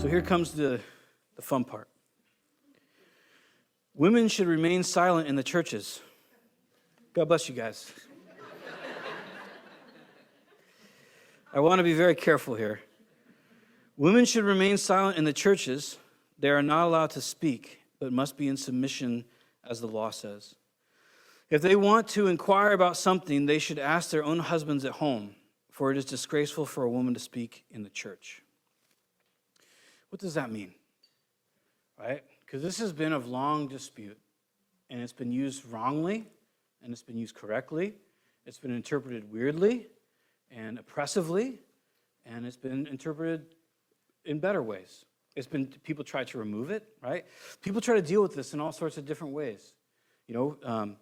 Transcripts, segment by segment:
So here comes the fun part. Women should remain silent in the churches. God bless you guys. I want to be very careful here. Women should remain silent in the churches. They are not allowed to speak, but must be in submission, as the law says. If they want to inquire about something, they should ask their own husbands at home, for it is disgraceful for a woman to speak in the church. What does that mean? Right? Because this has been of long dispute, and it's been used wrongly, and it's been used correctly. It's been interpreted weirdly and oppressively, and it's been interpreted in better ways. People try to remove it, right? People try to deal with this in all sorts of different ways. You know,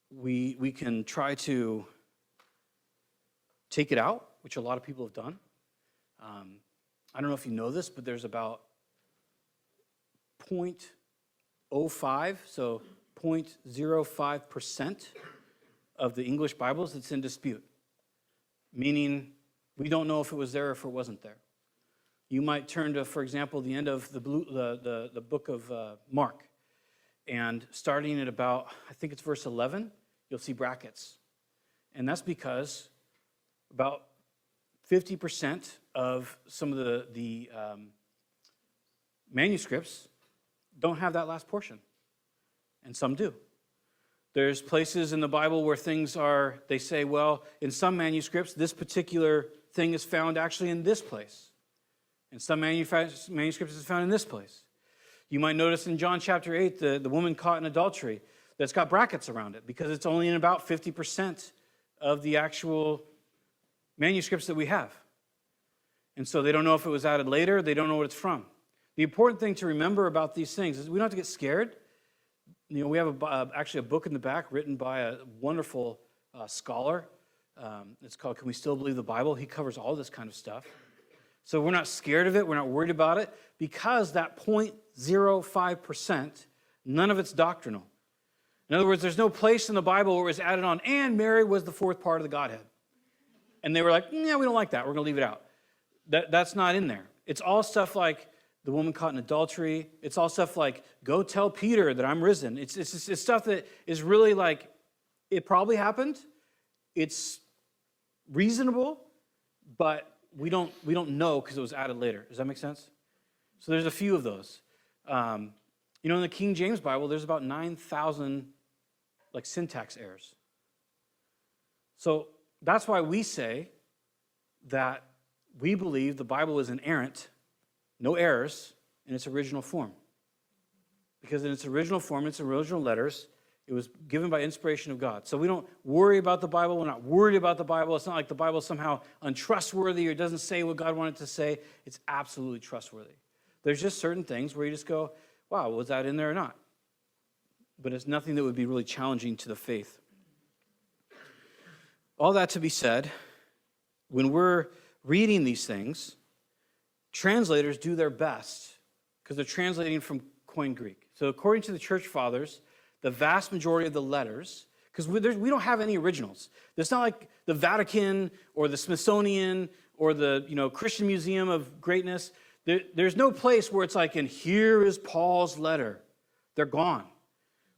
we can try to take it out, which a lot of people have done. I don't know if you know this, but there's about 0.05, so 0.05% of the English Bibles that's in dispute, meaning we don't know if it was there or if it wasn't there. You might turn to, for example, the end of the book of Mark, and starting at about, I think it's verse 11, you'll see brackets. And that's because about 50% of some of the manuscripts don't have that last portion, and some do. There's places in the Bible where they say, well, in some manuscripts, this particular thing is found actually in this place. In some manuscripts, it's found in this place. You might notice in John chapter 8, the woman caught in adultery, that's got brackets around it because it's only in about 50% of the actual manuscripts that we have. And so they don't know if it was added later. They don't know what it's from. The important thing to remember about these things is we don't have to get scared. You know, we have actually a book in the back written by a wonderful scholar. It's called Can We Still Believe the Bible? He covers all this kind of stuff. So we're not scared of it. We're not worried about it because that 0.05%, none of it's doctrinal. In other words, there's no place in the Bible where it was added on, and Mary was the fourth part of the Godhead. And they were like, yeah, we don't like that. We're going to leave it out. That's not in there. It's all stuff like the woman caught in adultery. It's all stuff like, go tell Peter that I'm risen. It's stuff that is really like, it probably happened. It's reasonable, but we don't know because it was added later. Does that make sense? So there's a few of those. In the King James Bible, there's about 9,000 syntax errors. So that's why we say that we believe the Bible is inerrant, no errors, in its original form. Because in its original form, its original letters, it was given by inspiration of God. So we don't worry about the Bible. We're not worried about the Bible. It's not like the Bible is somehow untrustworthy or doesn't say what God wanted to say. It's absolutely trustworthy. There's just certain things where you just go, wow, was that in there or not? But it's nothing that would be really challenging to the faith. All that to be said, when we're reading these things, translators do their best because they're translating from Koine Greek. So according to the church fathers, the vast majority of the letters, because we don't have any originals. It's not like the Vatican or the Smithsonian or the Christian Museum of Greatness. There's no place where it's like, and here is Paul's letter. They're gone.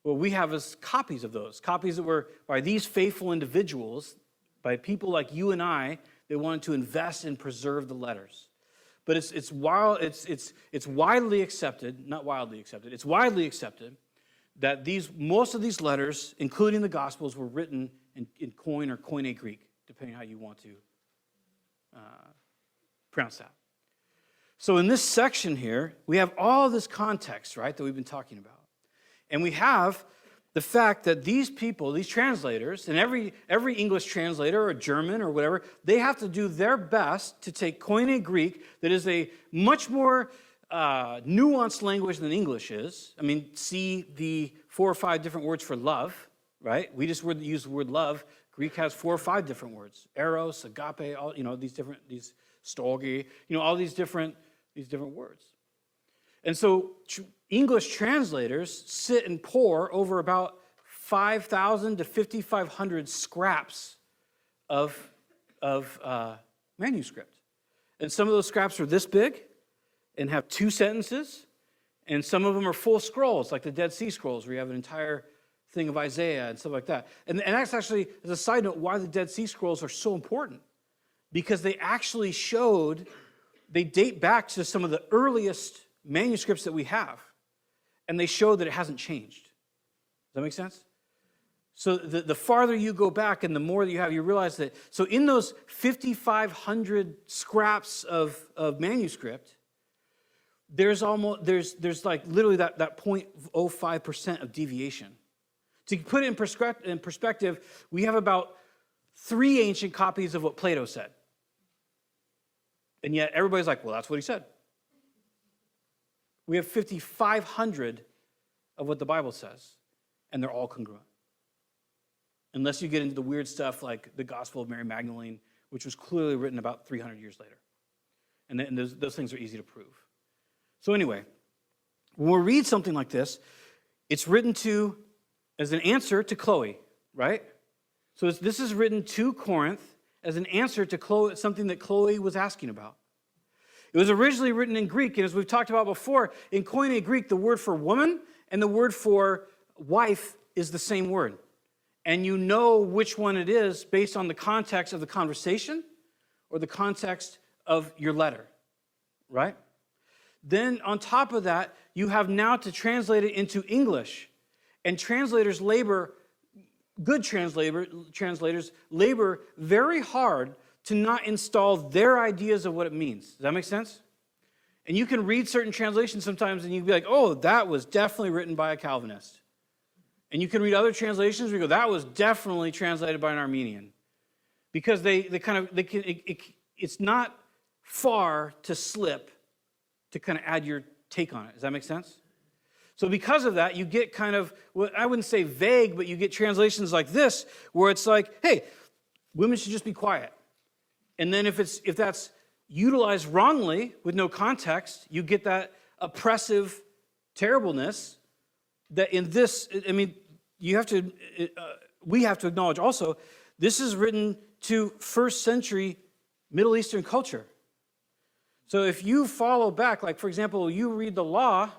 What we have is copies of those, copies that were by these faithful individuals, by people like you and I, that wanted to invest and preserve the letters. But it's widely accepted, not wildly accepted, it's widely accepted that most of these letters, including the Gospels, were written in Koine or Koine Greek, depending on how you want to pronounce that. So in this section here, we have all this context, right, that we've been talking about. And we have the fact that these people, these translators, and every English translator or German or whatever, they have to do their best to take Koine Greek that is a much more nuanced language than English is. I mean, see the 4 or 5 different words for love, right? We just use the word love. Greek has 4 or 5 different words. Eros, agape, all, these storge, all these different words. And so English translators sit and pore over about 5,000 to 5,500 scraps of manuscript. And some of those scraps are this big and have 2 sentences. And some of them are full scrolls, like the Dead Sea Scrolls, where you have an entire thing of Isaiah and stuff like that. And that's actually, as a side note, why the Dead Sea Scrolls are so important. Because they actually they date back to some of the earliest manuscripts that we have. And they show that it hasn't changed. Does that make sense? So the farther you go back and the more that you have, you realize that, so in those 5,500 scraps of manuscript, there's like literally that 0.05% of deviation. To put it in perspective, we have about 3 ancient copies of what Plato said. And yet everybody's like, well, that's what he said. We have 5,500 of what the Bible says, and they're all congruent. Unless you get into the weird stuff like the Gospel of Mary Magdalene, which was clearly written about 300 years later. And those things are easy to prove. So anyway, when we read something like this, it's written as an answer to Chloe, right? So this is written to Corinth as an answer to Chloe, something that Chloe was asking about. It was originally written in Greek, and as we've talked about before, in Koine Greek, the word for woman and the word for wife is the same word. And you know which one it is based on the context of the conversation or the context of your letter, right? Then on top of that, you have now to translate it into English. And translators labor, good translators labor very hard to not install their ideas of what it means. Does that make sense? And you can read certain translations sometimes and you can be like, oh, that was definitely written by a Calvinist. And you can read other translations where you go, that was definitely translated by an Armenian. Because it's not far to slip to kind of add your take on it. Does that make sense? So because of that, you get kind of, well, I wouldn't say vague, but you get translations like this, where it's like, hey, women should just be quiet. And then if that's utilized wrongly with no context, you get that oppressive terribleness that in this, I mean, we have to acknowledge also, this is written to first century Middle Eastern culture. So if you follow back, like for example, you read the law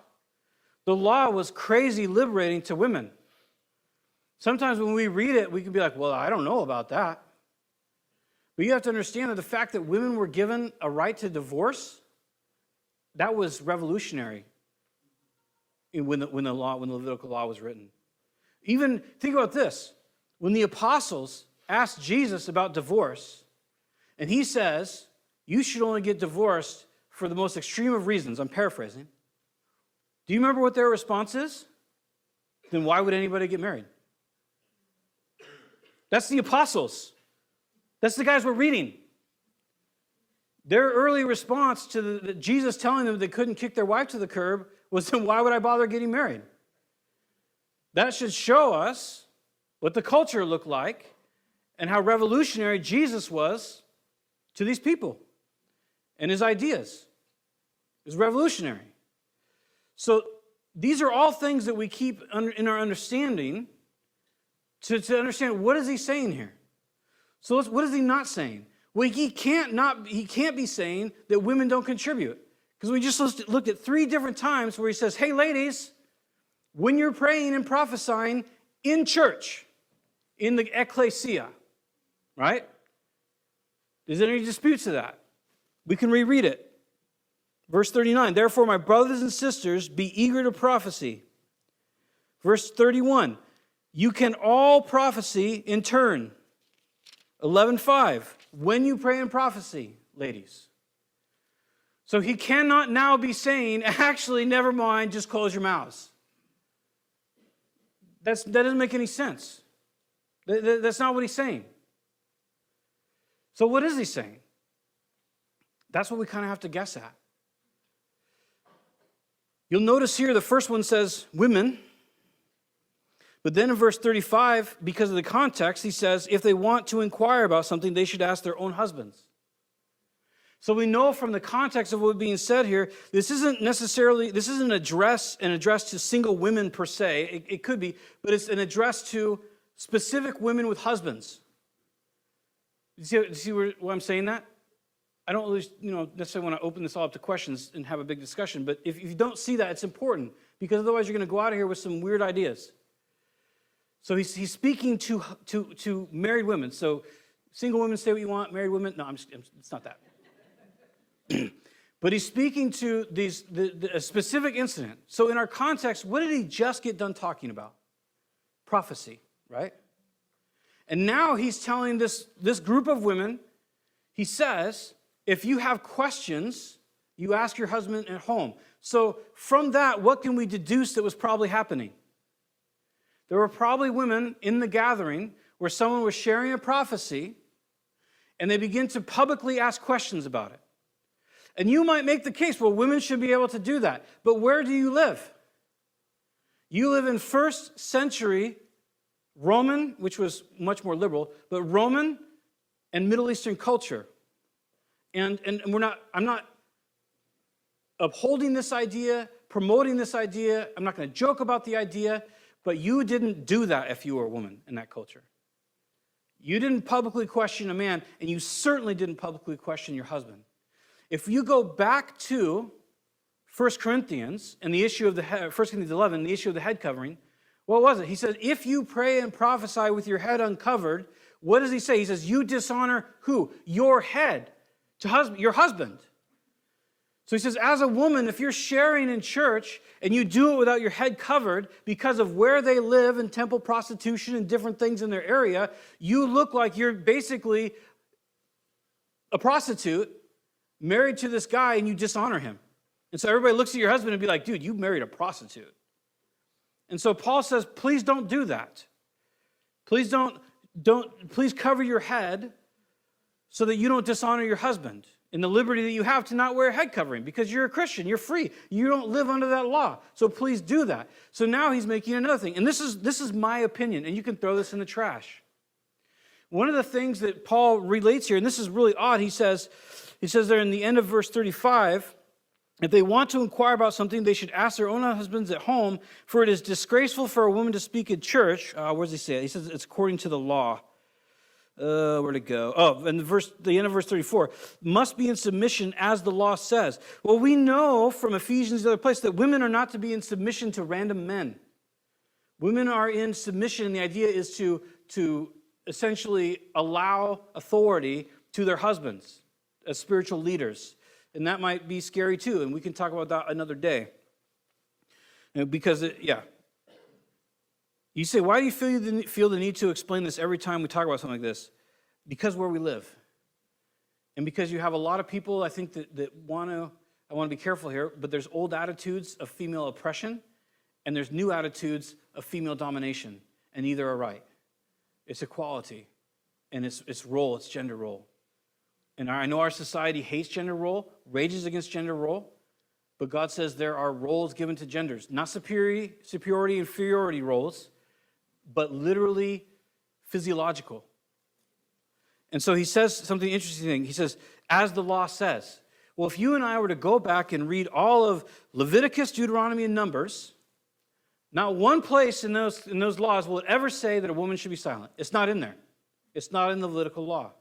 was crazy liberating to women. Sometimes when we read it, we can be like, well, I don't know about that. But you have to understand that the fact that women were given a right to divorce, that was revolutionary when the Levitical law was written. Even think about this. When the apostles asked Jesus about divorce, and he says, you should only get divorced for the most extreme of reasons. I'm paraphrasing. Do you remember what their response is? Then why would anybody get married? That's the apostles. That's the guys we're reading. Their early response to Jesus telling them they couldn't kick their wife to the curb was, then why would I bother getting married? That should show us what the culture looked like and how revolutionary Jesus was to these people and his ideas. It was revolutionary. So these are all things that we keep in our understanding to understand, what is he saying here? So what is he not saying? Well, he can't be saying that women don't contribute. Because we just looked at 3 different times where he says, hey, ladies, when you're praying and prophesying in church, in the ecclesia, right? Is there any disputes to that? We can reread it. Verse 39, therefore, my brothers and sisters, be eager to prophecy. Verse 31, you can all prophesy in turn. 11:5, when you pray in prophecy, ladies. So he cannot now be saying, actually, never mind, just close your mouths. That doesn't make any sense. That's not what he's saying. So what is he saying? That's what we kind of have to guess at. You'll notice here the first one says women. But then in verse 35, because of the context, he says, if they want to inquire about something, they should ask their own husbands. So we know from the context of what's being said here, this isn't an address to single women per se. It could be, but it's an address to specific women with husbands. You see why I'm saying that? I don't really, necessarily want to open this all up to questions and have a big discussion, but if you don't see that, it's important, because otherwise you're going to go out of here with some weird ideas. So he's speaking to married women. So single women, say what you want. Married women, no, it's not that. But he's speaking to a specific incident. So in our context, what did he just get done talking about? Prophecy, right? And now he's telling this group of women, he says, if you have questions, you ask your husband at home. So from that, what can we deduce that was probably happening? There were probably women in the gathering where someone was sharing a prophecy, and they begin to publicly ask questions about it. And you might make the case, well, women should be able to do that. But where do you live? You live in first century Roman, which was much more liberal, but Roman and Middle Eastern culture. And I'm not upholding this idea, promoting this idea. I'm not going to joke about the idea, but you didn't do that if you were a woman in that culture. You didn't publicly question a man, and you certainly didn't publicly question your husband. If you go back to 1 Corinthians and the issue of 1 Corinthians 11, the issue of the head covering, what was it? He said, if you pray and prophesy with your head uncovered, what does he say? He says, you dishonor who? Your head, your husband. So he says, as a woman, if you're sharing in church and you do it without your head covered because of where they live and temple prostitution and different things in their area, you look like you're basically a prostitute married to this guy, and you dishonor him. And so everybody looks at your husband and be like, dude, you married a prostitute. And so Paul says, please don't do that. Please please cover your head so that you don't dishonor your husband in the liberty that you have to not wear a head covering, because you're a Christian, you're free. You don't live under that law. So please do that. So now he's making another thing. And this is my opinion, and you can throw this in the trash. One of the things that Paul relates here, and this is really odd, he says there in the end of verse 35, if they want to inquire about something, they should ask their own husbands at home, for it is disgraceful for a woman to speak in church. Where does he say it? He says it's according to the law. Where'd it go? Oh, and the end of verse 34, must be in submission as the law says. Well, we know from Ephesians, the other place, that women are not to be in submission to random men. Women are in submission, and the idea is to essentially allow authority to their husbands as spiritual leaders. And that might be scary too, and we can talk about that another day. Because, you say, why do you feel the need to explain this every time we talk about something like this? Because where we live. And because you have a lot of people, I think, that I want to be careful here, but there's old attitudes of female oppression, and there's new attitudes of female domination, and neither are right. It's equality, and it's role, it's gender role. And I know our society hates gender role, rages against gender role, but God says there are roles given to genders, not superiority, inferiority roles, but literally physiological. And so he says something interesting. He says, as the law says. Well, if you and I were to go back and read all of Leviticus, Deuteronomy, and Numbers, not one place in those laws will it ever say that a woman should be silent. It's not in there. It's not in the Levitical law.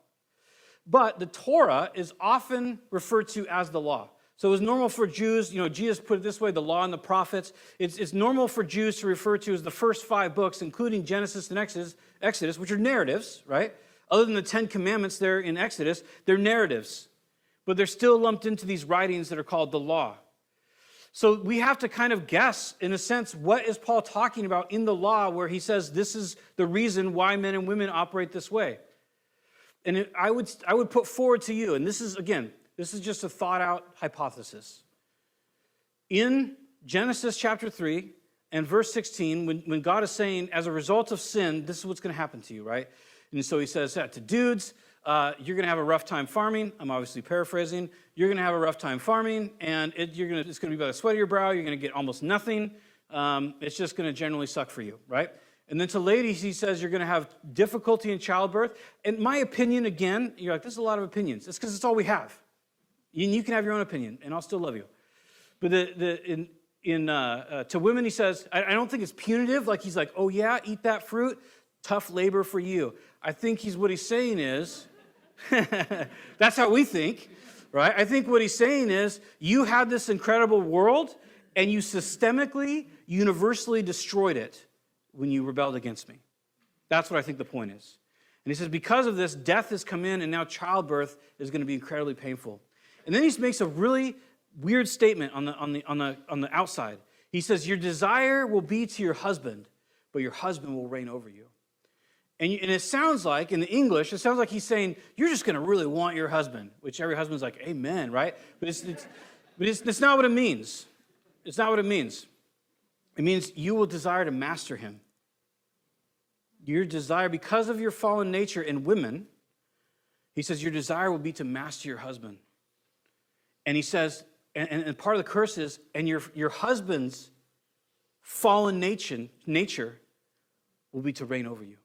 But the Torah is often referred to as the law. So it was normal for Jews, Jesus put it this way, the law and the prophets. It's normal for Jews to refer to as the first 5 books, including Genesis and Exodus, which are narratives, right? Other than the 10 commandments there in Exodus, they're narratives. But they're still lumped into these writings that are called the law. So we have to kind of guess, in a sense, what is Paul talking about in the law where he says this is the reason why men and women operate this way. And I would put forward to you, and this is just a thought-out hypothesis. In Genesis chapter 3 and verse 16, when God is saying, as a result of sin, this is what's going to happen to you, right? And so he says that to dudes, you're going to have a rough time farming. I'm obviously paraphrasing. You're going to have a rough time farming, and it's going to be by the sweat of your brow. You're going to get almost nothing. It's just going to generally suck for you, right? And then to ladies, he says you're going to have difficulty in childbirth. And my opinion, again, you're like, this is a lot of opinions. It's because it's all we have. And you can have your own opinion, and I'll still love you. But to women, he says, I don't think it's punitive. Like he's like, oh yeah, eat that fruit. Tough labor for you. I think what he's saying is, that's how we think. right? I think what he's saying is you had this incredible world and you systemically, universally destroyed it when you rebelled against me. That's what I think the point is. And he says, because of this, death has come in and now childbirth is going to be incredibly painful. And then he makes a really weird statement on the outside. He says, your desire will be to your husband, but your husband will reign over you. And it sounds like, in the English, it sounds like he's saying, you're just going to really want your husband, which every husband's like, amen, right? But it's not what it means. It's not what it means. It means you will desire to master him. Your desire, because of your fallen nature in women, he says your desire will be to master your husband. And he says, and part of the curse is, and your husband's fallen nature will be to reign over you.